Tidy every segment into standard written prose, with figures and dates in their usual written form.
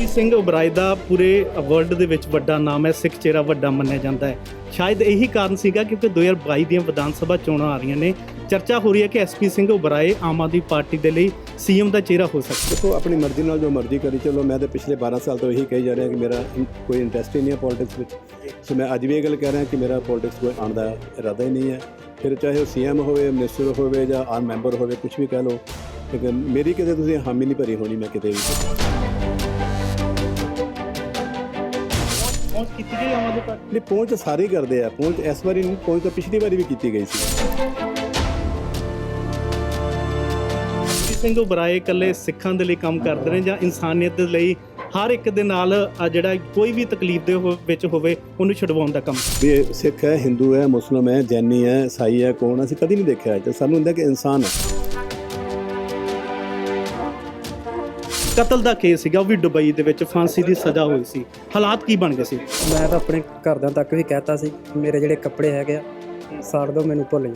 SP Singh Oberoi ਦਾ ਪੂਰੇ world ਦੇ ਵਿੱਚ ਵੱਡਾ ਨਾਮ ਹੈ, ਸਿੱਖ ਚਿਹਰਾ ਵੱਡਾ ਮੰਨਿਆ ਜਾਂਦਾ ਹੈ। ਸ਼ਾਇਦ ਇਹੀ ਕਾਰਨ ਸੀਗਾ ਕਿਉਂਕਿ 2022 ਦੀਆਂ ਵਿਧਾਨ ਸਭਾ ਚੋਣਾਂ ਆ ਰਹੀਆਂ ਨੇ। ਚਰਚਾ ਹੋ ਰਹੀ ਹੈ ਕਿ ਐਸਪੀ ਸਿੰਘ ਉਬਰਾਏ ਆਮ ਆਦਮੀ ਪਾਰਟੀ ਦੇ ਲਈ ਸੀਐਮ ਦਾ ਚਿਹਰਾ ਹੋ ਸਕਦਾ। ਦੇਖੋ, ਆਪਣੀ ਮਰਜ਼ੀ ਨਾਲ ਜੋ ਮਰਜ਼ੀ ਕਰੀ ਚਲੋ। ਮੈਂ ਤਾਂ ਪਿਛਲੇ 12 ਸਾਲ ਤੋਂ ਇਹੀ ਕਹੀ ਜਾ ਰਿਹਾ ਕਿ ਮੇਰਾ ਕੋਈ ਇੰਟਰਸਟ ਹੀ ਨਹੀਂ ਹੈ ਪੋਲਿਟਿਕਸ ਵਿੱਚ। ਸੋ ਮੈਂ ਅੱਜ ਵੀ ਇਹ ਗੱਲ ਕਹਿ ਰਿਹਾ ਕਿ ਮੇਰਾ ਪੋਲਿਟਿਕਸ ਕੋਈ ਆਉਣ ਦਾ ਇਰਾਦਾ ਹੀ ਨਹੀਂ ਹੈ। ਫਿਰ ਚਾਹੇ ਉਹ ਸੀਐਮ ਹੋਵੇ, ਮਿਨਿਸਟਰ ਹੋਵੇ ਜਾਂ ਆਮ ਮੈਂਬਰ ਹੋਵੇ, ਕੁਛ ਵੀ ਕਹਿ ਲਓ, ਲੇਕਿਨ ਮੇਰੀ ਕਿਤੇ ਤੁਸੀਂ ਹਾਮੀ ਨਹੀਂ ਭਰੀ ਹੋਣੀ ਮੈਂ ਕਿਤੇ ਵੀ। ਪਹੁੰਚ ਕੀਤੀ ਗਈ ਆਮ ਆਦਮੀ ਪਾਰਟੀ ਨਹੀਂ, ਪਹੁੰਚ ਸਾਰੇ ਹੀ ਕਰਦੇ ਆ। ਪਹੁੰਚ ਇਸ ਵਾਰੀ ਨਹੀਂ, ਪਹੁੰਚ ਤਾਂ ਪਿਛਲੀ ਵਾਰੀ ਵੀ ਕੀਤੀ ਗਈ ਸੀ। ਐਸਪੀ ਸਿੰਘ ਉਬਰਾਏ ਇਕੱਲੇ ਸਿੱਖਾਂ ਦੇ ਲਈ ਕੰਮ ਕਰਦੇ ਨੇ ਜਾਂ ਇਨਸਾਨੀਅਤ ਦੇ ਲਈ ਹਰ ਇੱਕ ਦੇ ਨਾਲ ਜਿਹੜਾ ਕੋਈ ਵੀ ਤਕਲੀਫ ਦੇ ਵਿੱਚ ਹੋਵੇ ਉਹਨੂੰ ਛਡਵਾਉਣ ਦਾ ਕੰਮ? ਵੀ ਇਹ ਸਿੱਖ ਹੈ, ਹਿੰਦੂ ਹੈ, ਮੁਸਲਿਮ ਹੈ, ਜੈਨੀ ਹੈ, ਈਸਾਈ ਹੈ, ਕੌਣ ਅਸੀਂ ਕਦੀ ਨਹੀਂ ਦੇਖਿਆ। ਤੇ ਸਾਨੂੰ ਹੁੰਦਾ ਕਿ ਇਨਸਾਨ ਹੈ। ਕਤਲ ਦਾ ਕੇਸ ਸੀਗਾ, ਉਹ ਵੀ ਦੁਬਈ ਦੇ ਵਿੱਚ ਫਾਂਸੀ ਦੀ ਸਜ਼ਾ ਹੋਈ ਸੀ। ਹਾਲਾਤ ਕੀ ਬਣ ਗਏ ਸੀ? ਮੈਂ ਤਾਂ ਆਪਣੇ ਘਰਦਿਆਂ ਤੱਕ ਵੀ ਕਹਿਤਾ ਸੀ ਮੇਰੇ ਜਿਹੜੇ ਕੱਪੜੇ ਹੈਗੇ ਆ ਸਾੜ ਦਿਓ, ਮੈਨੂੰ ਭੁੱਲ ਜਾਓ।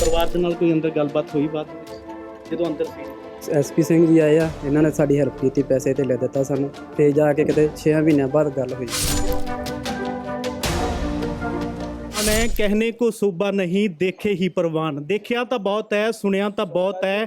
ਪਰਿਵਾਰ ਦੇ ਨਾਲ ਕੋਈ ਅੰਦਰ ਗੱਲਬਾਤ ਹੋਈ ਬਾਅਦ ਵਿੱਚ ਜਦੋਂ ਅੰਦਰ ਸੀ? ਐਸਪੀ ਸਿੰਘ ਜੀ ਆਏ ਆ, ਇਹਨਾਂ ਨੇ ਸਾਡੀ ਹੈਲਪ ਕੀਤੀ, ਪੈਸੇ ਤੇ ਲੈ ਦਿੱਤਾ ਸਾਨੂੰ। ਤੇ ਜਾ ਕੇ ਕਿਤੇ 6 ਮਹੀਨਿਆਂ ਬਾਅਦ ਗੱਲ ਹੋਈ। ਨੇ ਕਹਿਨੇ ਕੋ ਸੂਬਾ ਨਹੀਂ ਦੇਖੇ ਹੀ ਪ੍ਰਵਾਨ। ਦੇਖਿਆ ਤਾਂ ਬਹੁਤ ਹੈ, ਸੁਣਿਆ ਤਾਂ ਬਹੁਤ ਹੈ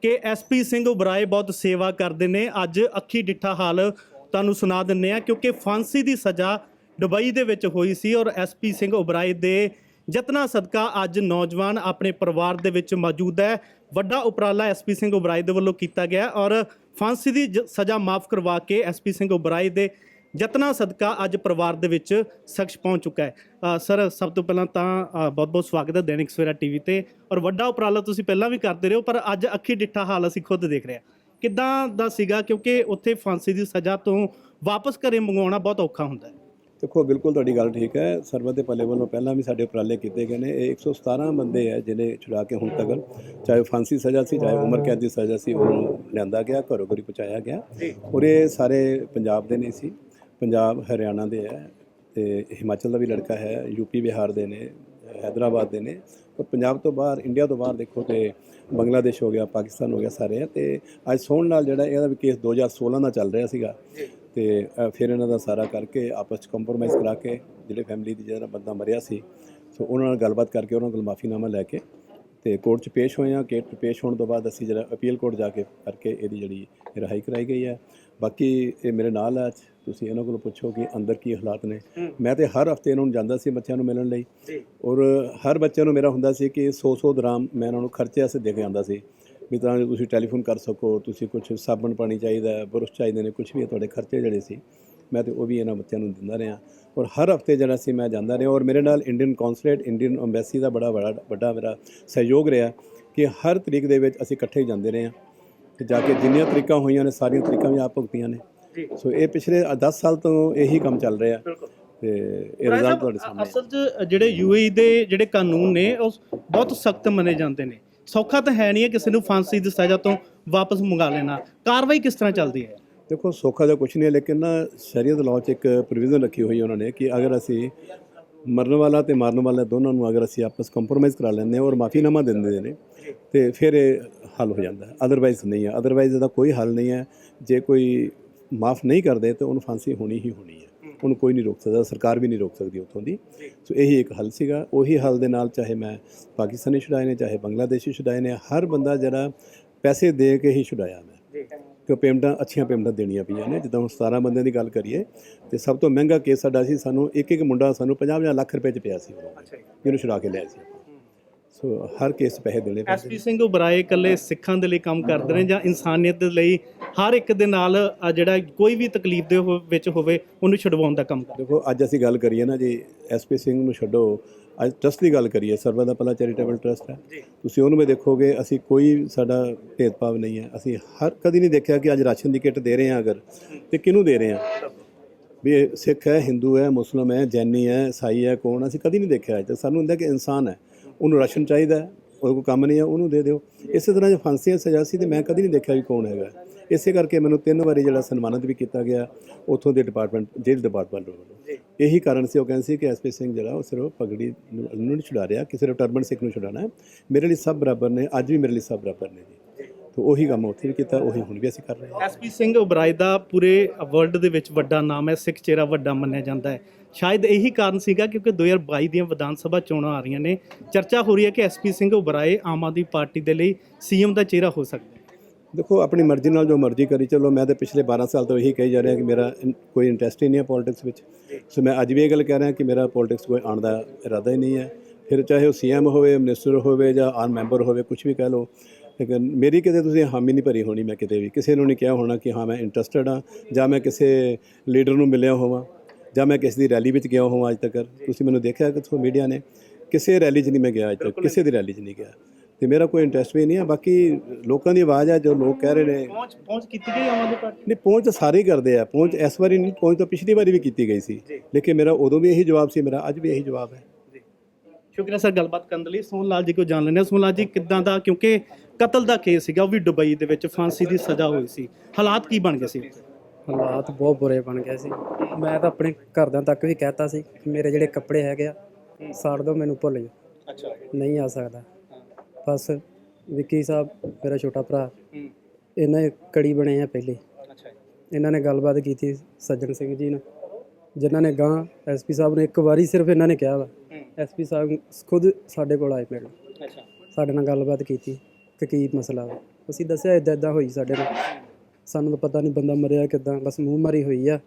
ਕਿ ਐਸਪੀ ਸਿੰਘ ਉਬਰਾਏ ਬਹੁਤ ਸੇਵਾ ਕਰਦੇ ਨੇ। ਅੱਜ ਅੱਖੀ ਡਿੱਠਾ ਹਾਲ ਤੁਹਾਨੂੰ ਸੁਣਾ ਦਿੰਨੇ ਆ ਕਿਉਂਕਿ ਫਾਂਸੀ ਦੀ ਸਜ਼ਾ ਦੁਬਈ ਦੇ ਵਿੱਚ ਹੋਈ ਸੀ ਔਰ ਐਸਪੀ ਸਿੰਘ ਉਬਰਾਏ ਦੇ ਯਤਨਾਂ ਸਦਕਾ ਅੱਜ ਨੌਜਵਾਨ ਆਪਣੇ ਪਰਿਵਾਰ ਦੇ ਵਿੱਚ ਮੌਜੂਦ ਹੈ। ਵੱਡਾ ਉਪਰਾਲਾ ਐਸਪੀ ਸਿੰਘ ਉਬਰਾਏ ਦੇ ਵੱਲੋਂ ਕੀਤਾ ਗਿਆ ਔਰ ਫਾਂਸੀ ਦੀ ਸਜ਼ਾ ਮਾਫ ਕਰਵਾ ਕੇ ਐਸਪੀ ਸਿੰਘ ਉਬਰਾਏ ਦੇ ਯਤਨਾਂ ਸਦਕਾ ਅੱਜ ਪਰਿਵਾਰ ਦੇ ਵਿੱਚ ਸ਼ਖਸ ਪਹੁੰਚ ਚੁੱਕਾ ਹੈ। ਸਰ, ਸਭ ਤੋਂ ਪਹਿਲਾਂ ਤਾਂ ਬਹੁਤ-ਬਹੁਤ ਸਵਾਗਤ ਹੈ ਦੈਨਿਕ ਸਵੇਰਾ ਟੀਵੀ ਤੇ। ਔਰ ਵੱਡਾ ਉਪਰਾਲਾ ਤੁਸੀਂ ਪਹਿਲਾਂ ਵੀ ਕਰਦੇ ਰਹੇ ਹੋ, ਪਰ ਅੱਜ ਅੱਖੀ ਡਿੱਠਾ ਹਾਲ ਅਸੀਂ ਖੁਦ ਦੇਖ ਰਹੇ ਹਾਂ। ਕਿੱਦਾਂ ਦਾ ਸੀਗਾ ਕਿਉਂਕਿ ਉੱਥੇ ਫਾਂਸੀ ਦੀ ਸਜ਼ਾ ਤੋਂ ਵਾਪਸ ਘਰੇ ਮੰਗਵਾਉਣਾ ਬਹੁਤ ਔਖਾ ਹੁੰਦਾ ਹੈ। ਦੇਖੋ, ਬਿਲਕੁਲ ਤੁਹਾਡੀ ਗੱਲ ਠੀਕ ਹੈ। ਸਰਬੱਤ ਦੇ ਭਲੇ ਵੱਲੋਂ ਪਹਿਲਾਂ ਵੀ ਸਾਡੇ ਉਪਰਾਲੇ ਕੀਤੇ ਗਏ ਨੇ। ਇਹ 117 ਬੰਦੇ ਹੈ ਜਿਹਨੇ ਛੁਡਾ ਕੇ ਹੁਣ ਤੱਕ, ਚਾਹੇ ਫਾਂਸੀ ਸਜ਼ਾ ਸੀ, ਚਾਹੇ ਉਮਰ ਕੈਦ ਦੀ ਸਜ਼ਾ ਸੀ, ਉਹਨੂੰ ਲਿਆਂਦਾ ਗਿਆ, ਘਰੋਂ ਘਰੀ ਪਹੁੰਚਾਇਆ ਗਿਆ। ਔਰ ਇਹ ਸਾਰੇ ਪੰਜਾਬ ਦੇ ਨਹੀਂ ਸੀ, ਪੰਜਾਬ ਹਰਿਆਣਾ ਦੇ ਹੈ, ਤੇ ਹਿਮਾਚਲ ਦਾ ਵੀ ਲੜਕਾ ਹੈ, ਯੂਪੀ ਬਿਹਾਰ ਦੇ ਨੇ, ਹੈਦਰਾਬਾਦ ਦੇ ਨੇ। ਔਰ ਪੰਜਾਬ ਤੋਂ ਬਾਹਰ, ਇੰਡੀਆ ਤੋਂ ਬਾਹਰ ਦੇਖੋ ਤੇ ਬੰਗਲਾਦੇਸ਼ ਹੋ ਗਿਆ, ਪਾਕਿਸਤਾਨ ਹੋ ਗਿਆ, ਸਾਰੇ ਹੈ। ਤੇ ਅੱਜ ਸੋਹਣ ਨਾਲ ਜਿਹੜਾ ਇਹਦਾ ਵੀ ਕੇਸ 2016 ਦਾ ਚੱਲ ਰਿਹਾ ਸੀਗਾ। ਤੇ ਫਿਰ ਇਹਨਾਂ ਦਾ ਸਾਰਾ ਕਰਕੇ ਆਪਸ 'ਚ ਕੰਪਰੋਮਾਈਜ਼ ਕਰਾ ਕੇ ਜਿਹੜੇ ਫੈਮਿਲੀ ਦੀ ਜਿਹੜਾ ਬੰਦਾ ਮਰਿਆ ਸੀ, ਸੋ ਉਹਨਾਂ ਨਾਲ ਗੱਲਬਾਤ ਕਰਕੇ ਉਹਨਾਂ ਕੋਲ ਮਾਫੀਨਾਮਾ ਲੈ ਕੇ ਤੇ ਕੋਰਟ 'ਚ ਪੇਸ਼ ਹੋਏ ਹਾਂ। ਕੋਰਟ 'ਚ ਪੇਸ਼ ਹੋਣ ਤੋਂ ਬਾਅਦ ਅਸੀਂ ਜਿਹੜਾ ਅਪੀਲ ਕੋਰਟ ਜਾ ਕੇ ਕਰਕੇ ਇਹਦੀ ਜਿਹੜੀ ਰਿਹਾਈ ਕਰਾਈ ਗਈ ਹੈ। ਬਾਕੀ ਇਹ ਮੇਰੇ ਨਾਲ ਹੈ, ਤੁਸੀਂ ਇਹਨਾਂ ਕੋਲੋਂ ਪੁੱਛੋ ਕਿ ਅੰਦਰ ਕੀ ਹਾਲਾਤ ਨੇ। ਮੈਂ ਤੇ ਹਰ ਹਫਤੇ ਇਹਨਾਂ ਨੂੰ ਜਾਂਦਾ ਸੀ ਬੱਚਿਆਂ ਨੂੰ ਮਿਲਣ ਲਈ, ਔਰ ਹਰ ਬੱਚੇ ਨੂੰ ਮੇਰਾ ਹੁੰਦਾ ਸੀ ਕਿ 100 ਦਰਾਮ ਮੈਂ ਇਹਨਾਂ ਨੂੰ ਖਰਚੇ ਵਾਸਤੇ ਦੇ ਕੇ ਆਉਂਦਾ ਸੀ ਵੀ ਤਾਂ ਜੋ ਤੁਸੀਂ ਟੈਲੀਫੋਨ ਕਰ ਸਕੋ, ਤੁਸੀਂ ਕੁਛ ਸਾਬਣ ਪਾਣੀ ਚਾਹੀਦਾ, ਬੁਰਸ਼ ਚਾਹੀਦੇ ਨੇ, ਕੁਛ ਵੀ ਤੁਹਾਡੇ ਖਰਚੇ ਜਿਹੜੇ ਸੀ ਮੈਂ ਤੇ ਉਹ ਵੀ ਇਹਨਾਂ ਬੱਚਿਆਂ ਨੂੰ ਦਿੰਦਾ ਰਿਹਾ। ਔਰ ਹਰ ਹਫਤੇ ਜਿਹੜਾ ਸੀ ਮੈਂ ਜਾਂਦਾ ਰਿਹਾ। ਔਰ ਮੇਰੇ ਨਾਲ ਇੰਡੀਅਨ ਕੌਂਸੂਲੇਟ, ਇੰਡੀਅਨ ਅੰਬੈਸੀ ਦਾ ਬੜਾ ਵੱਡਾ ਮੇਰਾ ਸਹਿਯੋਗ ਰਿਹਾ ਕਿ ਹਰ ਤਰੀਕ ਦੇ ਵਿੱਚ ਅਸੀਂ ਇਕੱਠੇ ਹੀ ਜਾਂਦੇ ਰਹੇ ਹਾਂ ਤੇ ਜਾ ਕੇ ਜਿੰਨੀਆਂ ਤਰੀਕਾਂ ਹੋਈਆਂ ਨੇ ਸਾਰੀਆਂ ਤਰੀਕਾਂ ਵੀ ਆਪ ਭੁਗਤੀਆਂ ਨੇ। ਸੋ ਇਹ ਪਿਛਲੇ 10 ਸਾਲ ਤੋਂ ਇਹੀ ਕੰਮ ਚੱਲ ਰਿਹਾ ਤੇ ਇਹ ਰਿਜ਼ਲਟ ਤੁਹਾਡੇ ਸਾਹਮਣੇ। ਅਸਲ 'ਚ ਜਿਹੜੇ ਯੂਏਈ ਦੇ ਜਿਹੜੇ ਕਾਨੂੰਨ ਨੇ ਉਹ ਬਹੁਤ ਸਖਤ ਮੰਨੇ ਜਾਂਦੇ ਨੇ। ਸੌਖਾ ਤਾਂ ਹੈ ਨਹੀਂ ਹੈ ਕਿਸੇ ਨੂੰ ਫਾਂਸੀ ਦੀ ਸਜ਼ਾ ਤੋਂ ਵਾਪਸ ਮੰਗਾ ਲੈਣਾ। ਕਾਰਵਾਈ ਕਿਸ ਤਰ੍ਹਾਂ ਚੱਲਦੀ ਹੈ? ਦੇਖੋ, ਸੌਖਾ ਦਾ ਕੁਛ ਨਹੀਂ ਹੈ, ਲੇਕਿਨ ਨਾ ਸ਼ਰੀਅਤ ਲਾਅ 'ਚ ਇੱਕ ਪ੍ਰੋਵੀਜ਼ਨ ਰੱਖੀ ਹੋਈ ਉਹਨਾਂ ਨੇ ਕਿ ਅਗਰ ਅਸੀਂ ਮਰਨ ਵਾਲਾ ਤੇ ਮਾਰਨ ਵਾਲਾ ਦੋਨਾਂ ਨੂੰ ਅਗਰ ਅਸੀਂ ਆਪਸ ਕੰਪਰੋਮਾਈਜ਼ ਕਰਾ ਲੈਂਦੇ ਹਾਂ ਔਰ ਮਾਫੀਨਾਮਾ ਦਿੰਦੇ ਨੇ ਤੇ ਫਿਰ ਇਹ ਹੱਲ ਹੋ ਜਾਂਦਾ ਹੈ। ਅਦਰਵਾਈਜ਼ ਨਹੀਂ ਹੈ। ਅਦਰਵਾਈਜ਼ ਇਹਦਾ ਕੋਈ ਹੱਲ ਨਹੀਂ ਹੈ। ਜੇ ਕੋਈ ਮਾਫ ਨਹੀਂ ਕਰਦੇ ਤਾਂ ਉਹਨੂੰ ਫਾਂਸੀ ਹੋਣੀ ਹੀ ਹੋਣੀ ਹੈ। ਉਹਨੂੰ ਕੋਈ ਨਹੀਂ ਰੋਕ ਸਕਦਾ, ਸਰਕਾਰ ਵੀ ਨਹੀਂ ਰੋਕ ਸਕਦੀ ਉੱਥੋਂ ਦੀ। ਸੋ ਇਹੀ ਇੱਕ ਹੱਲ ਸੀਗਾ। ਉਹੀ ਹੱਲ ਦੇ ਨਾਲ ਚਾਹੇ ਮੈਂ ਪਾਕਿਸਤਾਨੀ ਛੁਡਾਏ ਨੇ, ਚਾਹੇ ਬੰਗਲਾਦੇਸ਼ੀ ਛੁਡਾਏ ਨੇ, ਹਰ ਬੰਦਾ ਜਿਹੜਾ ਪੈਸੇ ਦੇ ਕੇ ਹੀ ਛੁਡਾਇਆ ਮੈਂ, ਕਿ ਪੇਮੈਂਟਾਂ ਅੱਛੀਆਂ ਪੇਮੈਂਟਾਂ ਦੇਣੀਆਂ ਪਈਆਂ ਨੇ। ਜਿੱਦਾਂ ਹੁਣ 17 ਬੰਦਿਆਂ ਦੀ ਗੱਲ ਕਰੀਏ ਤੇ ਸਭ ਤੋਂ ਮਹਿੰਗਾ ਕੇਸ ਸਾਡਾ ਸੀ, ਸਾਨੂੰ ਇੱਕ ਮੁੰਡਾ ਸਾਨੂੰ 50-50 ਲੱਖ ਰੁਪਏ 'ਚ ਪਿਆ ਸੀ ਜਿਹਨੂੰ ਛੁਡਾ ਕੇ ਲਿਆ ਸੀ। ਸੋ ਹਰ ਕੇਸ ਪੈਸੇ ਦੇਣੇ ਪੈਂਦੇ। ਐਸਪੀ ਸਿੰਘ ਉਬਰਾਏ ਇਕੱਲੇ ਸਿੱਖਾਂ ਦੇ ਲਈ ਕੰਮ ਕਰਦੇ ਨੇ ਜਾਂ ਇਨਸਾਨੀਅਤ ਦੇ ਲਈ ਹਰ ਇੱਕ ਦੇ ਨਾਲ ਜਿਹੜਾ ਕੋਈ ਵੀ ਤਕਲੀਫ ਦੇ ਵਿੱਚ ਹੋਵੇ ਉਹਨੂੰ ਛਡਵਾਉਣ ਦਾ ਕੰਮ ਕਰਦੇ? ਦੇਖੋ, ਅੱਜ ਅਸੀਂ ਗੱਲ ਕਰੀਏ ਨਾ ਜੀ ਐਸਪੀ ਸਿੰਘ ਨੂੰ ਛੱਡੋ, ਅੱਜ ਟਰਸਟ ਦੀ ਗੱਲ ਕਰੀਏ, ਸਰਬੱਤ ਦਾ ਭਲਾ ਚੈਰੀਟੇਬਲ ਟਰਸਟ ਹੈ। ਤੁਸੀਂ ਉਹਨੂੰ ਵੀ ਦੇਖੋਗੇ, ਅਸੀਂ ਕੋਈ ਸਾਡਾ ਭੇਦਭਾਵ ਨਹੀਂ ਹੈ। ਅਸੀਂ ਕਦੀ ਨਹੀਂ ਦੇਖਿਆ ਕਿ ਅੱਜ ਰਾਸ਼ਨ ਦੀ ਕਿੱਟ ਦੇ ਰਹੇ ਹਾਂ ਅਗਰ ਤੇ ਕਿਹਨੂੰ ਦੇ ਰਹੇ ਹਾਂ, ਵੀ ਇਹ ਸਿੱਖ ਹੈ, ਹਿੰਦੂ ਹੈ, ਮੁਸਲਿਮ ਹੈ, ਜੈਨੀ ਹੈ, ਈਸਾਈ ਹੈ, ਕੌਣ, ਅਸੀਂ ਕਦੀ ਨਹੀਂ ਦੇਖਿਆ। ਤੇ ਸਾਨੂੰ ਹੁੰਦਾ ਕਿ ਇਨਸਾਨ ਹੈ, ਉਹਨੂੰ ਰਾਸ਼ਨ ਚਾਹੀਦਾ, ਉਹਦੇ ਕੋਲ ਕੰਮ ਨਹੀਂ ਹੈ, ਉਹਨੂੰ ਦੇ ਦਿਓ। ਇਸੇ ਤਰ੍ਹਾਂ ਜੇ ਫਾਂਸੀ ਸਜ਼ਾ ਸੀ ਤੇ ਮੈਂ ਕਦੀ ਨਹੀਂ ਦੇਖਿਆ ਵੀ ਕੌਣ ਹੈਗਾ। ਇਸੇ ਕਰਕੇ ਮੈਨੂੰ 3 ਵਾਰੀ ਜਿਹੜਾ ਸਨਮਾਨਿਤ ਵੀ ਕੀਤਾ ਗਿਆ ਉੱਥੋਂ ਦੇ ਡਿਪਾਰਟਮੈਂਟ, ਜੇਲ੍ਹ ਡਿਪਾਰਟਮੈਂਟ ਵੱਲੋਂ। ਇਹੀ ਕਾਰਨ ਸੀ। ਉਹ ਕਹਿੰਦੇ ਸੀ ਕਿ ਐਸਪੀ ਸਿੰਘ ਜਿਹੜਾ ਉਹ ਸਿਰਫ ਪਗੜੀ ਨੂੰ ਨਹੀਂ ਛੁਡਾ ਰਿਹਾ, ਕਿ ਸਿਰਫ ਟਰਬਨ ਸਿੱਖ ਨੂੰ ਛੁਡਾਉਣਾ ਹੈ। ਮੇਰੇ ਲਈ ਸਭ ਬਰਾਬਰ ਨੇ, ਅੱਜ ਵੀ ਮੇਰੇ ਲਈ ਸਭ ਬਰਾਬਰ ਨੇ ਜੀ। ਤਾਂ ਉਹੀ ਕੰਮ ਉੱਥੇ ਵੀ ਕੀਤਾ, ਉਹੀ ਹੁਣ ਵੀ ਅਸੀਂ ਕਰ ਰਹੇ ਹਾਂ। ਐਸਪੀ ਸਿੰਘ ਉਬਰਾਏ ਦਾ ਪੂਰੇ ਵਰਲਡ ਦੇ ਵਿੱਚ ਵੱਡਾ ਨਾਮ ਹੈ, ਸਿੱਖ ਚਿਹਰਾ ਵੱਡਾ ਮੰਨਿਆ ਜਾਂਦਾ ਹੈ। ਸ਼ਾਇਦ ਇਹੀ ਕਾਰਨ ਸੀਗਾ ਕਿਉਂਕਿ 2022 ਦੀਆਂ ਵਿਧਾਨ ਸਭਾ ਚੋਣਾਂ ਆ ਰਹੀਆਂ ਨੇ, ਚਰਚਾ ਹੋ ਰਹੀ ਹੈ ਕਿ ਐਸਪੀ ਸਿੰਘ ਉਬਰਾਏ ਆਮ ਆਦਮੀ ਪਾਰਟੀ ਦੇ ਲਈ ਸੀਐਮ ਦਾ ਚਿਹਰਾ ਹੋ ਸਕਦਾ ਹੈ। ਦੇਖੋ, ਆਪਣੀ ਮਰਜ਼ੀ ਨਾਲ ਜੋ ਮਰਜ਼ੀ ਕਰੀ ਚਲੋ। ਮੈਂ ਤਾਂ ਪਿਛਲੇ 12 ਸਾਲ ਤੋਂ ਇਹੀ ਕਹੀ ਜਾ ਰਿਹਾ ਕਿ ਮੇਰਾ ਕੋਈ ਇੰਟਰਸਟ ਹੀ ਨਹੀਂ ਹੈ ਪੋਲਿਟਿਕਸ ਵਿੱਚ। ਸੋ ਮੈਂ ਅੱਜ ਵੀ ਇਹ ਗੱਲ ਕਹਿ ਰਿਹਾ ਕਿ ਮੇਰਾ ਪੋਲਿਟਿਕਸ ਕੋਈ ਆਉਣ ਦਾ ਇਰਾਦਾ ਹੀ ਨਹੀਂ ਹੈ। ਫਿਰ ਚਾਹੇ ਉਹ ਸੀਐਮ ਹੋਵੇ, ਮਿਨਿਸਟਰ ਹੋਵੇ ਜਾਂ ਆਮ ਮੈਂਬਰ ਹੋਵੇ, ਕੁਝ ਵੀ ਕਹਿ ਲਓ, ਲੇਕਿਨ ਮੇਰੀ ਕਿਤੇ ਤੁਸੀਂ ਹਾਮੀ ਨਹੀਂ ਭਰੀ ਹੋਣੀ। ਮੈਂ ਕਿਤੇ ਵੀ ਕਿਸੇ ਨੂੰ ਨਹੀਂ ਕਿਹਾ ਹੋਣਾ ਕਿ ਹਾਂ ਮੈਂ ਇੰਟਰਸਟਡ ਹਾਂ, ਜਾਂ ਮੈਂ ਕਿਸੇ ਲੀਡਰ ਨੂੰ ਮਿਲਿਆ ਹੋਵਾਂ, ਜਾਂ ਮੈਂ ਕਿਸੇ ਦੀ ਰੈਲੀ ਵਿੱਚ ਗਿਆ ਹੋਵਾਂ। ਅੱਜ ਤੱਕ ਤੁਸੀਂ ਮੈਨੂੰ ਦੇਖਿਆ ਕਿਥੋਂ ਮੀਡੀਆ ਨੇ, ਕਿਸੇ ਰੈਲੀ 'ਚ ਨਹੀਂ ਮੈਂ ਗਿਆ ਅੱਜ ਤੱਕ, ਕਿਸੇ ਦੀ ਰੈਲੀ 'ਚ ਨਹੀਂ ਗਿਆ, ਤੇ ਮੇਰਾ ਕੋਈ ਇੰਟਰਸਟ ਵੀ ਨਹੀਂ ਹੈ। ਬਾਕੀ ਲੋਕਾਂ ਦੀ ਆਵਾਜ਼ ਹੈ, ਜੋ ਲੋਕ ਕਹਿ ਰਹੇ ਨੇ। ਪਹੁੰਚ ਕੀਤੀ ਗਈ ਆਮ ਆਦਮੀ ਪਾਰਟੀ ਨਹੀਂ, ਪਹੁੰਚ ਤਾਂ ਸਾਰੇ ਹੀ ਕਰਦੇ ਆ। ਪਹੁੰਚ ਇਸ ਵਾਰੀ ਨਹੀਂ, ਪਹੁੰਚ ਤਾਂ ਪਿਛਲੀ ਵਾਰੀ ਵੀ ਕੀਤੀ ਗਈ ਸੀ, ਲੇਕਿਨ ਮੇਰਾ ਉਦੋਂ ਵੀ ਇਹੀ ਜਵਾਬ ਸੀ, ਮੇਰਾ ਅੱਜ ਵੀ ਇਹੀ ਜਵਾਬ ਹੈ। ਸ਼ੁਕਰੀਆ ਸਰ ਗੱਲਬਾਤ ਕਰਨ ਦੇ ਲਈ। ਸੋਹਣ ਲਾਲ ਜੀ ਕੋਲ ਜਾਣ ਲੈਂਦੇ ਹਾਂ। ਸੋਹਣ ਲਾਲ ਜੀ, ਕਿੱਦਾਂ ਦਾ, ਕਿਉਂਕਿ ਕਤਲ ਦਾ ਕੇਸ ਸੀਗਾ, ਉਹ ਵੀ ਦੁਬਈ ਦੇ ਵਿੱਚ ਫਾਂਸੀ ਦੀ ਸਜ਼ਾ ਹੋਈ ਸੀ, ਹਾਲਾਤ ਕੀ ਬਣ ਗਏ ਸੀ? ਹਾਲਾਤ ਬਹੁਤ ਬੁਰੇ ਬਣ ਗਏ ਸੀ। ਮੈਂ ਤਾਂ ਆਪਣੇ ਘਰਦਿਆਂ ਤੱਕ ਵੀ ਕਹਿਤਾ ਸੀ ਕਿ ਮੇਰੇ ਜਿਹੜੇ ਕੱਪੜੇ ਹੈਗੇ ਆ ਸਾੜ ਦਿਓ, ਮੈਨੂੰ ਭੁੱਲ ਜਾਓ, ਅੱਛਾ, ਨਹੀਂ ਆ ਸਕਦਾ। ਬਸ ਵਿੱਕੀ ਸਾਹਿਬ ਮੇਰਾ ਛੋਟਾ ਭਰਾ, ਇਹਨਾਂ ਕੜੀ ਬਣੇ ਆ ਪਹਿਲੇ। ਅੱਛਾ, ਇਹਨਾਂ ਨੇ ਗੱਲਬਾਤ ਕੀਤੀ ਸੱਜਣ ਸਿੰਘ ਜੀ ਨਾਲ, ਜਿਨ੍ਹਾਂ ਨੇ ਗਾਂ ਐਸਪੀ ਸਾਹਿਬ ਨੇ ਇੱਕ ਵਾਰੀ ਸਿਰਫ ਇਹਨਾਂ ਨੇ ਕਿਹਾ ਵਾ। ਐਸਪੀ ਸਾਹਿਬ ਖੁਦ ਸਾਡੇ ਕੋਲ ਆਏ ਮਿਲਣ, ਅੱਛਾ, ਸਾਡੇ ਨਾਲ ਗੱਲਬਾਤ ਕੀਤੀ ਕਿ ਕੀ ਮਸਲਾ ਵਾ। ਅਸੀਂ ਦੱਸਿਆ ਇੱਦਾਂ ਇੱਦਾਂ ਹੋਈ ਸਾਡੇ ਨਾਲ, ਸਾਨੂੰ ਤਾਂ ਪਤਾ ਨਹੀਂ ਬੰਦਾ ਮਰਿਆ ਕਿੱਦਾਂ, ਬਸ ਮੂੰਹ ਮਾਰੀ ਹੋਈ ਆ।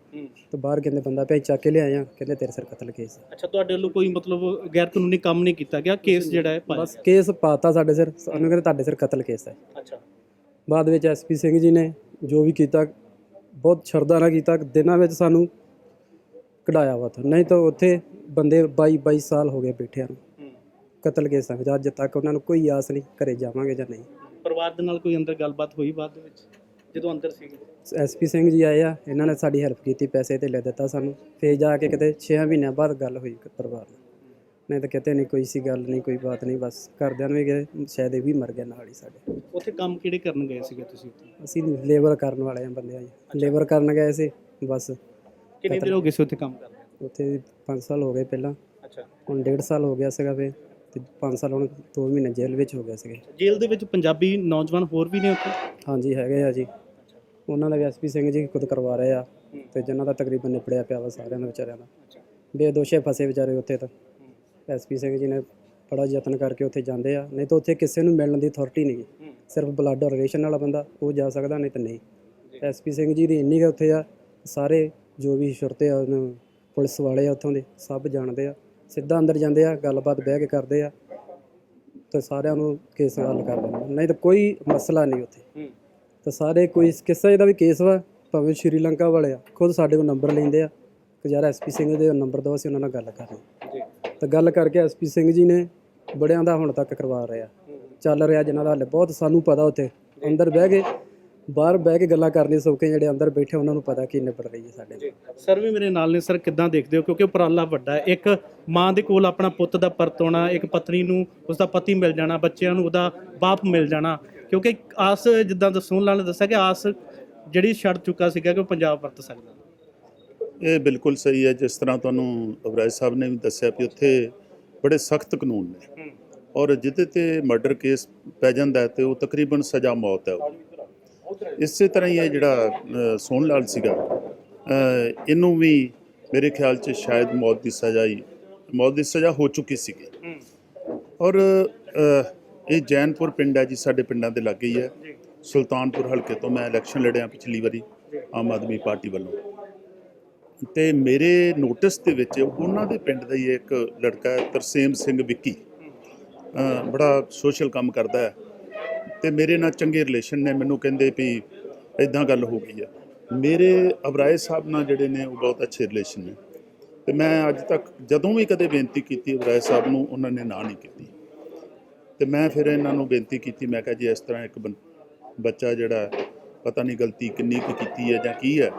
ਤੇ ਬਾਹਰ ਕਹਿੰਦੇ ਬੰਦਾ ਪਿਆ ਚੱਕ ਕੇ ਲਿਆਏ ਆ, ਕਹਿੰਦੇ ਤੇਰੇ ਸਿਰ ਕਤਲ ਕੇਸ। ਅੱਛਾ, ਤੁਹਾਡੇ ਵੱਲੋਂ ਕੋਈ ਮਤਲਬ ਗੈਰ ਕਾਨੂੰਨੀ ਕੰਮ ਨਹੀਂ ਕੀਤਾ ਗਿਆ, ਕੇਸ ਜਿਹੜਾ ਹੈ ਬਸ ਕੇਸ ਪਾਤਾ ਸਾਡੇ ਸਿਰ, ਸਾਨੂੰ ਕਹਿੰਦੇ ਤੁਹਾਡੇ ਸਿਰ ਕਤਲ ਕੇਸ ਹੈ। ਅੱਛਾ, ਬਾਅਦ ਵਿੱਚ ਐਸਪੀ ਸਿੰਘ ਜੀ ਨੇ ਜੋ ਵੀ ਕੀਤਾ ਬਹੁਤ ਸ਼ਰਧਾ ਨਾਲ ਕੀਤਾ, ਦਿਨਾਂ ਵਿੱਚ ਸਾਨੂੰ ਕਢਾਇਆ ਵਾ। ਨਹੀਂ ਤਾਂ ਉੱਥੇ ਬੰਦੇ 22 ਸਾਲ ਹੋ ਗਏ ਬੈਠਿਆਂ ਨੂੰ, ਕਤਲ ਕੇਸ ਆ। ਅੱਜ ਤੱਕ ਉਹਨਾਂ ਨੂੰ ਕੋਈ ਆਸ ਨਹੀਂ ਘਰੇ ਜਾਵਾਂਗੇ ਜਾਂ ਨਹੀਂ। ਪਰਿਵਾਰ ਦੇ ਨਾਲ ਕੋਈ ਅੰਦਰ ਗੱਲਬਾਤ ਹੋਈ ਬਾਅਦ ਦੇ ਵਿੱਚ ਜਦੋਂ ਅੰਦਰ ਸੀਗੇ? ਐਸਪੀ ਸਿੰਘ ਜੀ ਆਏ ਆ, ਇਹਨਾਂ ਨੇ ਸਾਡੀ ਹੈਲਪ ਕੀਤੀ, ਪੈਸੇ ਤੇ ਲੈ ਦਿੱਤਾ ਸਾਨੂੰ। ਫਿਰ ਜਾ ਕੇ ਕਿਤੇ 6 ਮਹੀਨਿਆਂ ਬਾਅਦ ਗੱਲ ਹੋਈ ਪਰਿਵਾਰ ਨਾਲ, ਨਹੀਂ ਤਾਂ ਕਿਤੇ ਨਹੀਂ ਕੋਈ ਸੀ ਗੱਲ, ਨਹੀਂ ਕੋਈ ਬਾਤ ਨਹੀਂ। ਬਸ ਘਰਦਿਆਂ ਨੂੰ ਵੀ ਗਏ, ਸ਼ਾਇਦ ਇਹ ਵੀ ਮਰ ਗਿਆ ਨਾਲ ਹੀ ਸਾਡੇ। ਉੱਥੇ ਕੰਮ ਕਿਹੜੇ ਕਰਨ ਗਏ ਸੀਗੇ ਤੁਸੀਂ ਉੱਥੇ? ਅਸੀਂ ਲੇਬਰ ਕਰਨ ਵਾਲੇ ਆ ਬੰਦੇ ਆ ਜੀ, ਲੇਬਰ ਕਰਨ ਗਏ ਸੀ ਬਸ। ਕਿੰਨੇ ਦਿਨ ਹੋ ਗਏ ਸੀ ਉੱਥੇ ਕੰਮ ਕਰਦੇ? ਉੱਥੇ 5 ਸਾਲ ਹੋ ਗਏ ਪਹਿਲਾਂ, ਅੱਛਾ, ਹੁਣ 1.5 ਸਾਲ ਹੋ ਗਿਆ ਸੀਗਾ ਫਿਰ, ਤੇ 5 ਸਾਲ ਹੁਣ 2 ਮਹੀਨੇ ਜੇਲ੍ਹ ਵਿੱਚ ਹੋ ਗਏ ਸੀਗੇ। ਜੇਲ੍ਹ ਦੇ ਵਿੱਚ ਪੰਜਾਬੀ ਨੌਜਵਾਨ ਹੋਰ ਵੀ ਨੇ ਉੱਥੇ? ਹਾਂਜੀ ਹੈਗੇ ਆ ਜੀ, ਉਹਨਾਂ ਦਾ ਵੀ ਐਸਪੀ ਸਿੰਘ ਜੀ ਖੁਦ ਕਰਵਾ ਰਹੇ ਆ, ਤੇ ਜਿਨ੍ਹਾਂ ਦਾ ਤਕਰੀਬਨ ਨਿਪੜਿਆ ਪਿਆ ਵਾ ਸਾਰਿਆਂ ਦਾ ਵਿਚਾਰਿਆਂ ਦਾ। ਬੇਦੋਸ਼ੇ ਫਸੇ ਵਿਚਾਰੇ ਉੱਥੇ ਤਾਂ। ਐਸਪੀ ਸਿੰਘ ਜੀ ਨੇ ਬੜਾ ਯਤਨ ਕਰਕੇ ਉੱਥੇ ਜਾਂਦੇ ਆ, ਨਹੀਂ ਤਾਂ ਉੱਥੇ ਕਿਸੇ ਨੂੰ ਮਿਲਣ ਦੀ ਅਥਾਰਟੀ ਨਹੀਂ, ਸਿਰਫ ਬਲੱਡ ਰਿਲੇਸ਼ਨ ਵਾਲਾ ਬੰਦਾ ਉਹ ਜਾ ਸਕਦਾ, ਨਹੀਂ ਤਾਂ ਨਹੀਂ। ਐਸਪੀ ਸਿੰਘ ਜੀ ਦੀ ਇੰਨੀ ਕੁ ਉੱਥੇ ਆ, ਸਾਰੇ ਜੋ ਵੀ ਸ਼ੁਰਤੇ ਆ ਪੁਲਿਸ ਵਾਲੇ ਆ ਉੱਥੋਂ ਦੇ ਸਭ ਜਾਣਦੇ ਆ, ਸਿੱਧਾ ਅੰਦਰ ਜਾਂਦੇ ਆ, ਗੱਲਬਾਤ ਬਹਿ ਕੇ ਕਰਦੇ ਆ, ਤੇ ਸਾਰਿਆਂ ਨੂੰ ਕੇਸ ਹੱਲ ਕਰ ਦਿੰਦੇ, ਨਹੀਂ ਤਾਂ ਕੋਈ ਮਸਲਾ ਨਹੀਂ ਉੱਥੇ। ਤਾਂ ਸਾਰੇ ਕੋਈ ਕਿਸੇ ਦਾ ਵੀ ਕੇਸ ਵਾ, ਭਾਵੇਂ ਸ਼੍ਰੀਲੰਕਾ ਵਾਲੇ ਆ, ਖੁਦ ਸਾਡੇ ਕੋਲ ਨੰਬਰ ਲੈਂਦੇ ਆ ਕਿ ਯਾਰ ਐਸਪੀ ਸਿੰਘ ਦੇ ਨੰਬਰ ਦਿਓ, ਅਸੀਂ ਉਹਨਾਂ ਨਾਲ ਗੱਲ ਕਰਨੀ। ਤਾਂ ਗੱਲ ਕਰਕੇ ਐਸਪੀ ਸਿੰਘ ਜੀ ਨੇ ਬੜਿਆਂ ਦਾ ਹੁਣ ਤੱਕ ਕਰਵਾ ਰਹੇ ਆ, ਚੱਲ ਰਿਹਾ ਜਿਨ੍ਹਾਂ ਦਾ ਹਾਲੇ ਬਹੁਤ ਸਾਨੂੰ ਪਤਾ। ਉੱਥੇ ਅੰਦਰ ਬਹਿ ਕੇ, ਬਾਹਰ ਬਹਿ ਕੇ ਗੱਲਾਂ ਕਰਨੀ ਸੌਖੇ, ਜਿਹੜੇ ਅੰਦਰ ਬੈਠੇ ਉਹਨਾਂ ਨੂੰ ਪਤਾ ਕੀ ਨਿਬੜ ਰਹੀ ਹੈ ਸਾਡੇ। ਸਰ ਵੀ ਮੇਰੇ ਨਾਲ ਨੇ। ਸਰ ਕਿੱਦਾਂ ਦੇਖਦੇ ਹੋ, ਕਿਉਂਕਿ ਉਪਰਾਲਾ ਵੱਡਾ ਹੈ, ਇੱਕ ਮਾਂ ਦੇ ਕੋਲ ਆਪਣਾ ਪੁੱਤ ਦਾ ਪਰਤ ਆਉਣਾ, ਇੱਕ ਪਤਨੀ ਨੂੰ ਉਸਦਾ ਪਤੀ ਮਿਲ ਜਾਣਾ, ਬੱਚਿਆਂ ਨੂੰ ਉਹਦਾ ਬਾਪ ਮਿਲ ਜਾਣਾ, ਕਿਉਂਕਿ ਆਸ ਜਿੱਦਾਂ ਸੋਹਣ ਲਾਲ ਨੇ ਦੱਸਿਆ ਕਿ ਆਸ ਜਿਹੜੀ ਛੱਡ ਚੁੱਕਾ ਸੀਗਾ ਕਿ ਉਹ ਪੰਜਾਬ ਵਰਤ ਸਕਦਾ। ਇਹ ਬਿਲਕੁਲ ਸਹੀ ਹੈ। ਜਿਸ ਤਰ੍ਹਾਂ ਤੁਹਾਨੂੰ ਉਬਰਾਏ ਸਾਹਿਬ ਨੇ ਵੀ ਦੱਸਿਆ ਵੀ ਉੱਥੇ ਬੜੇ ਸਖਤ ਕਾਨੂੰਨ ਨੇ, ਔਰ ਜਿਹਦੇ ਤੇ ਮਰਡਰ ਕੇਸ ਪੈ ਜਾਂਦਾ ਤੇ ਉਹ ਤਕਰੀਬਨ ਸਜ਼ਾ ਮੌਤ ਹੈ। ਇਸੇ ਤਰ੍ਹਾਂ ਹੀ ਇਹ ਜਿਹੜਾ ਸੋਹਣ ਲਾਲ ਸੀਗਾ, ਇਹਨੂੰ ਵੀ ਮੇਰੇ ਖਿਆਲ 'ਚ ਸ਼ਾਇਦ ਮੌਤ ਦੀ ਸਜ਼ਾ ਹੋ ਚੁੱਕੀ ਸੀਗੀ। ਔਰ ਇਹ ਜੈਨਪੁਰ ਪਿੰਡ ਹੈ ਜੀ, ਸਾਡੇ ਪਿੰਡਾਂ ਦੇ ਲਾਗੇ ਹੀ ਹੈ। ਸੁਲਤਾਨਪੁਰ ਹਲਕੇ ਤੋਂ ਮੈਂ ਇਲੈਕਸ਼ਨ ਲੜਿਆ ਪਿਛਲੀ ਵਾਰੀ ਆਮ ਆਦਮੀ ਪਾਰਟੀ ਵੱਲੋਂ, ਤੇ ਮੇਰੇ ਨੋਟਿਸ ਦੇ ਵਿੱਚ ਉਹਨਾਂ ਦੇ ਪਿੰਡ ਦਾ ਹੀ ਇੱਕ ਲੜਕਾ ਹੈ ਤਰਸੇਮ ਸਿੰਘ ਵਿੱਕੀ, ਬੜਾ ਸੋਸ਼ਲ ਕੰਮ ਕਰਦਾ ਹੈ, ਤੇ ਮੇਰੇ ਨਾਲ ਚੰਗੇ ਰਿਲੇਸ਼ਨ ਨੇ। ਮੈਨੂੰ ਕਹਿੰਦੇ ਵੀ ਇੱਦਾਂ ਗੱਲ ਹੋ ਗਈ ਹੈ। ਮੇਰੇ ਉਬਰਾਏ ਸਾਹਿਬ ਨਾਲ ਜਿਹੜੇ ਨੇ ਉਹ ਬਹੁਤ ਅੱਛੇ ਰਿਲੇਸ਼ਨ ਨੇ, ਤੇ ਮੈਂ ਅੱਜ ਤੱਕ ਜਦੋਂ ਵੀ ਕਦੇ ਬੇਨਤੀ ਕੀਤੀ ਉਬਰਾਏ ਸਾਹਿਬ ਨੂੰ, ਉਹਨਾਂ ਨੇ ਨਾ ਨਹੀਂ ਕੀਤੀ। ਤੇ ਮੈਂ ਫਿਰ ਇਹਨਾਂ ਨੂੰ ਬੇਨਤੀ ਕੀਤੀ, ਮੈਂ ਕਿਹਾ ਜੀ ਇਸ ਤਰ੍ਹਾਂ ਇੱਕ ਬੱਚਾ ਜਿਹੜਾ ਪਤਾ ਨਹੀਂ ਗਲਤੀ ਕਿੰਨੀ ਕੁ ਕੀਤੀ ਹੈ ਜਾਂ ਕੀ ਹੈ,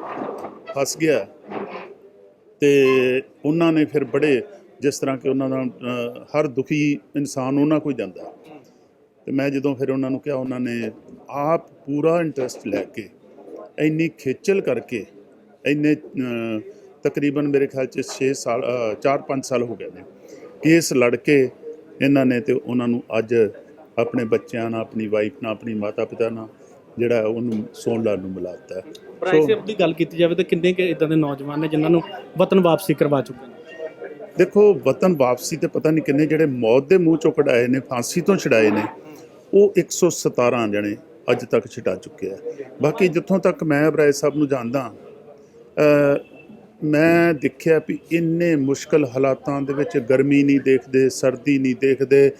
ਫਸ ਗਿਆ। ਤੇ ਉਹਨਾਂ ਨੇ ਫਿਰ ਬੜੇ, ਜਿਸ ਤਰ੍ਹਾਂ ਕਿ ਉਹਨਾਂ ਦਾ ਹਰ ਦੁਖੀ ਇਨਸਾਨ ਉਹਨਾਂ ਕੋਲ ਜਾਂਦਾ, ਤੇ ਮੈਂ ਜਦੋਂ ਫਿਰ ਉਹਨਾਂ ਨੂੰ ਕਿਹਾ, ਉਹਨਾਂ ਨੇ ਆਪ ਪੂਰਾ ਇੰਟਰਸਟ ਲੈ ਕੇ, ਇੰਨੀ ਖੇਚਲ ਕਰਕੇ, ਇੰਨੇ ਤਕਰੀਬਨ ਮੇਰੇ ਖਿਆਲ 'ਚ 4-5 ਸਾਲ ਹੋ ਗਏ ਨੇ ਕੇਸ ਲੜ ਕੇ ਇਹਨਾਂ ਨੇ, ਤੇ ਉਹਨਾਂ ਨੂੰ ਅੱਜ ਆਪਣੇ ਬੱਚਿਆਂ ਨਾਲ, ਆਪਣੀ ਵਾਈਫ ਨਾਲ, ਆਪਣੀ ਮਾਤਾ ਪਿਤਾ ਨਾਲ ਜਿਹੜਾ ਉਹਨੂੰ ਸੋਨ ਲਾਲ ਨੂੰ ਮਿਲਾ ਦਿੱਤਾ ਹੈ। ਬਰਾਏ ਸਾਹਿਬ ਦੀ ਗੱਲ ਕੀਤੀ ਜਾਵੇ ਤਾਂ ਕਿੰਨੇ ਕੁ ਇਦਾਂ ਦੇ ਨੌਜਵਾਨ ਨੇ ਜਿਨ੍ਹਾਂ ਨੂੰ ਵਤਨ ਵਾਪਸੀ ਕਰਵਾ ਚੁੱਕੇ ਨੇ? ਦੇਖੋ, ਵਤਨ ਵਾਪਸੀ ਤੇ ਪਤਾ ਨਹੀਂ ਕਿੰਨੇ ਜਿਹੜੇ ਮੌਤ ਦੇ ਮੂੰਹ ਚੋਂ ਕਢਾਏ ਨੇ, ਫਾਂਸੀ ਤੋਂ ਛੁਡਾਏ ਨੇ, ਉਹ 117 ਜਣੇ ਅੱਜ ਤੱਕ ਛੁਡਾ ਚੁੱਕੇ ਆ। ਬਾਕੀ ਜਿੱਥੋਂ ਤੱਕ ਮੈਂ ਬਰਾਏ ਸਾਹਿਬ ਨੂੰ ਜਾਣਦਾ, ਮੈਂ ਦੇਖਿਆ ਵੀ ਇੰਨੇ ਮੁਸ਼ਕਲ ਹਾਲਾਤਾਂ ਦੇ ਵਿੱਚ ਗਰਮੀ ਨਹੀਂ ਦੇਖਦੇ, ਸਰਦੀ ਨਹੀਂ ਦੇਖਦੇ,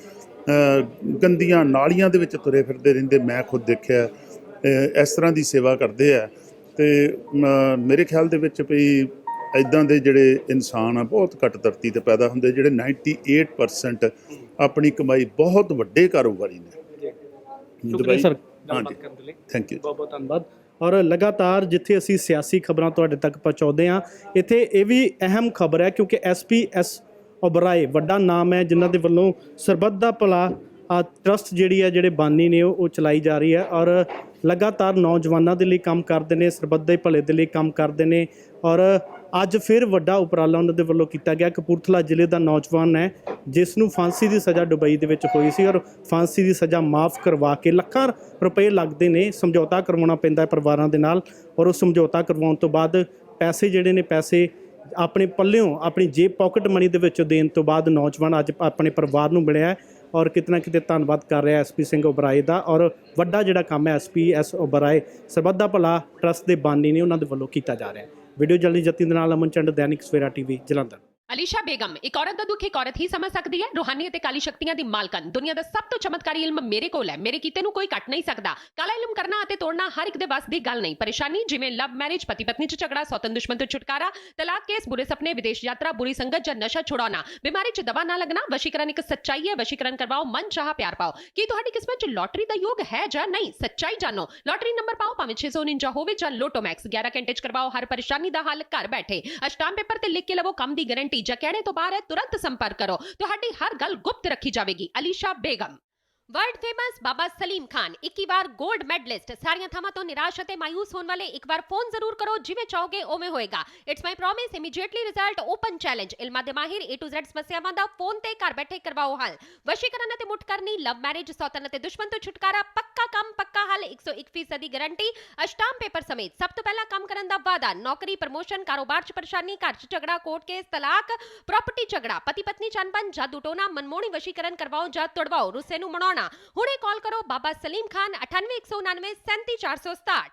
ਗੰਦੀਆਂ ਨਾਲੀਆਂ ਦੇ ਵਿੱਚ ਤੁਰੇ ਫਿਰਦੇ ਰਹਿੰਦੇ। ਮੈਂ ਖੁਦ ਦੇਖਿਆ ਇਸ ਤਰ੍ਹਾਂ ਦੀ ਸੇਵਾ ਕਰਦੇ ਆ। ਤੇ ਮੇਰੇ ਖਿਆਲ ਦੇ ਵਿੱਚ ਵੀ ਇੱਦਾਂ ਦੇ ਜਿਹੜੇ ਇਨਸਾਨ ਆ ਬਹੁਤ ਘੱਟ ਧਰਤੀ ਤੇ ਪੈਦਾ ਹੁੰਦੇ, ਜਿਹੜੇ 98% ਆਪਣੀ ਕਮਾਈ ਬਹੁਤ ਵੱਡੇ ਕਾਰੋਬਾਰੀ ਨੇ। ਸ਼ੁਕਰੀਆ ਸਰ, ਹਾਂਜੀ, ਥੈਂਕ ਯੂ, ਬਹੁਤ ਬਹੁਤ ਧੰਨਵਾਦ। ਔਰ ਲਗਾਤਾਰ ਜਿੱਥੇ ਅਸੀਂ ਸਿਆਸੀ ਖਬਰਾਂ ਤੁਹਾਡੇ ਤੱਕ ਪਹੁੰਚਾਉਂਦੇ ਹਾਂ, ਇੱਥੇ ਇਹ ਵੀ ਅਹਿਮ ਖਬਰ ਹੈ ਕਿਉਂਕਿ SPS ਓਬਰਾਏ ਵੱਡਾ ਨਾਮ ਹੈ ਜਿਨ੍ਹਾਂ ਦੇ ਵੱਲੋਂ ਸਰਬੱਤ ਦਾ ਭਲਾ ਟਰਸਟ ਜਿਹੜੀ ਹੈ, ਜਿਹੜੇ ਬਾਨੀ ਨੇ ਉਹ ਚਲਾਈ ਜਾ ਰਹੀ ਹੈ ਔਰ ਲਗਾਤਾਰ ਨੌਜਵਾਨਾਂ ਦੇ ਲਈ ਕੰਮ ਕਰਦੇ ਨੇ, ਸਰਬੱਤ ਦੇ ਭਲੇ ਦੇ ਲਈ ਕੰਮ ਕਰਦੇ ਨੇ। ਔਰ ਅੱਜ ਫਿਰ ਵੱਡਾ ਉਪਰਾਲਾ ਉਹਨਾਂ ਦੇ ਵੱਲੋਂ ਕੀਤਾ ਗਿਆ। ਕਪੂਰਥਲਾ ਜ਼ਿਲ੍ਹੇ ਦਾ ਨੌਜਵਾਨ ਹੈ ਜਿਸ ਨੂੰ ਫਾਂਸੀ ਦੀ ਸਜ਼ਾ ਦੁਬਈ ਦੇ ਵਿੱਚ ਹੋਈ ਸੀ ਔਰ ਫਾਂਸੀ ਦੀ ਸਜ਼ਾ ਮਾਫ ਕਰਵਾ ਕੇ ਲੱਖਾਂ ਰੁਪਏ ਲੱਗਦੇ ਨੇ, ਸਮਝੌਤਾ ਕਰਵਾਉਣਾ ਪੈਂਦਾ ਪਰਿਵਾਰਾਂ ਦੇ ਨਾਲ ਔਰ ਉਹ ਸਮਝੌਤਾ ਕਰਵਾਉਣ ਤੋਂ ਬਾਅਦ ਪੈਸੇ ਜਿਹੜੇ ਨੇ, ਪੈਸੇ ਆਪਣੇ ਪੱਲਿਓਂ ਆਪਣੀ ਜੇਬ ਪਾਕਟ ਮਨੀ ਦੇ ਵਿੱਚੋਂ ਦੇਣ ਤੋਂ ਬਾਅਦ ਨੌਜਵਾਨ ਅੱਜ ਆਪਣੇ ਪਰਿਵਾਰ ਨੂੰ ਮਿਲਿਆ ਔਰ ਕਿਤੇ ਨਾ ਕਿਤੇ ਧੰਨਵਾਦ ਕਰ ਰਿਹਾ SP ਸਿੰਘ ਓਬਰਾਏ ਦਾ। ਔਰ ਵੱਡਾ ਜਿਹੜਾ ਕੰਮ ਹੈ SPS ਓਬਰਾਏ ਸਰਬੱਤ ਦਾ ਭਲਾ ਟਰਸਟ ਦੇ ਬਾਨੀ ਨੇ ਉਹਨਾਂ ਦੇ ਵੱਲੋਂ ਕੀਤਾ ਜਾ ਰਿਹਾ। ਵੀਡੀਓ ਜਲਦੀ ਜਤੀ ਦੇ ਨਾਲ ਅਮਨ ਚੰਦ, ਦੈਨਿਕ ਸਵੇਰਾ TV, ਜਲੰਧਰ। ਅਲੀਸ਼ਾ ਬੇਗਮ ਇੱਕ ਔਰਤ ਦਾ ਦੁੱਖ ਇੱਕ ਔਰਤ ਹੀ ਸਮਝ ਸਕਦੀ ਹੈ। ਰੂਹਾਨੀ ਅਤੇ ਕਾਲੀ ਸ਼ਕਤੀਆਂ ਦੀ ਮਾਲਕਨ, ਦੁਨੀਆ ਦਾ ਸਭ ਤੋਂ ਚਮਤਕਾਰੀ ਇਲਮ ਮੇਰੇ ਕੋਲ ਹੈ। ਮੇਰੇ ਕੀਤੇ ਨੂੰ ਕੋਈ ਕੱਟ ਨਹੀਂ ਸਕਦਾ। ਕਾਲਾ ਇਲਮ ਕਰਨਾ ਅਤੇ ਤੋੜਨਾ ਹਰ ਇੱਕ ਦੇ ਵੱਸ ਦੀ ਗੱਲ ਨਹੀਂ। ਪਰੇਸ਼ਾਨੀ ਜਿਵੇਂ ਲਵ ਮੈਰਿਜ, ਪਤੀ ਪਤਨੀ 'ਚ ਝਗੜਾ, ਸੌਤਨ ਦੁਸ਼ਮਣ ਤੋਂ ਛੁਟਕਾਰਾ, ਤਲਾਕ ਕੇਸ, ਬੁਰੇ ਸੁਪਨੇ, ਵਿਦੇਸ਼ ਯਾਤਰਾ, ਬੁਰੀ ਸੰਗਤ ਜਾਂ ਨਸ਼ਾ ਛੁਡਾਉਣਾ, ਬਿਮਾਰੀ 'ਚ ਦਵਾ ਨਾ ਲੱਗਣਾ। ਵਸ਼ੀਕਰਨ ਇੱਕ ਸੱਚਾਈ ਹੈ। ਵਸ਼ੀਕਰਨ ਕਰਵਾਓ, ਮਨ ਚਾਹਾ ਪਿਆਰ ਪਾਓ। ਕੀ ਤੁਹਾਡੀ ਕਿਸਮਤ 'ਚ ਲੋਟਰੀ ਦਾ ਯੋਗ ਹੈ ਜਾਂ ਨਹੀਂ? ਸੱਚਾਈ ਜਾਣੋ। ਲੋਟਰੀ ਨੰਬਰ ਪਾਓ, ਭਾਵੇਂ 649 ਹੋਵੇ ਜਾਂ ਲੋਟੋ ਮੈਕਸ। 11 ਘੰਟੇ 'ਚ ਕਰਵਾਓ ਹਰ ਪਰੇਸ਼ਾਨੀ ਦਾ ਹੱਲ ਘਰ ਬੈਠੇ। ਅਸ਼ਟਾਮ ਪੇਪਰ ਤੇ ਲਿਖ ਕੇ ਲਵੋ ਕੰਮ ਦੀ ਗਾਰੰਟੀ। ਜਾਂ ਕਹਿਣੇ ਤੋਂ ਬਾਹਰ तुरंत संपर्क करो, ਤੁਹਾਡੀ ਹਰ ਗੱਲ ਗੁਪਤ ਰੱਖੀ ਜਾਵੇਗੀ। ਅਲੀਸ਼ਾ ਬੇਗਮ। वर्ल्ड फेमस बाबा सलीम खान 21 बार गोल्ड मेडलिस्ट। सारियां थावां तो निराश ਅਤੇ ਮਾयूस होने वाले एक बार फोन जरूर करो, जिवें चाहोगे उवें होएगा। It's my promise, immediately result, open challenge. इल्मां दे माहिर A to Z समस्यावां दा फोन ते घर बैठे करवाओ हल। वशीकरण ਅਤੇ मुठ करनी, लव मैरिज, सौतन ਅਤੇ दुश्मन तो छुटकारा, पक्का काम पक्का हल, 101% गारंटी, अष्टाम पेपर समेत। सब तो पहला काम करन दा वादा, नौकरी, प्रमोशन, कारोबार च परेशानी, घर च झगड़ा, कोर्ट केस, तलाक, प्रॉपर्टी झगड़ा, पति पत्नी च अनबन, जादू टोना, मनमोहनी वशीकरण करवाओ ਜਾਂ तुड़वाओ, रुस्से ਨੂੰ ਮਨਾਉਣਾ। ਹੁਣੇ ਕਾਲ ਕਰੋ ਬਾਬਾ ਸਲੀਮ ਖਾਨ 98 199 37 467।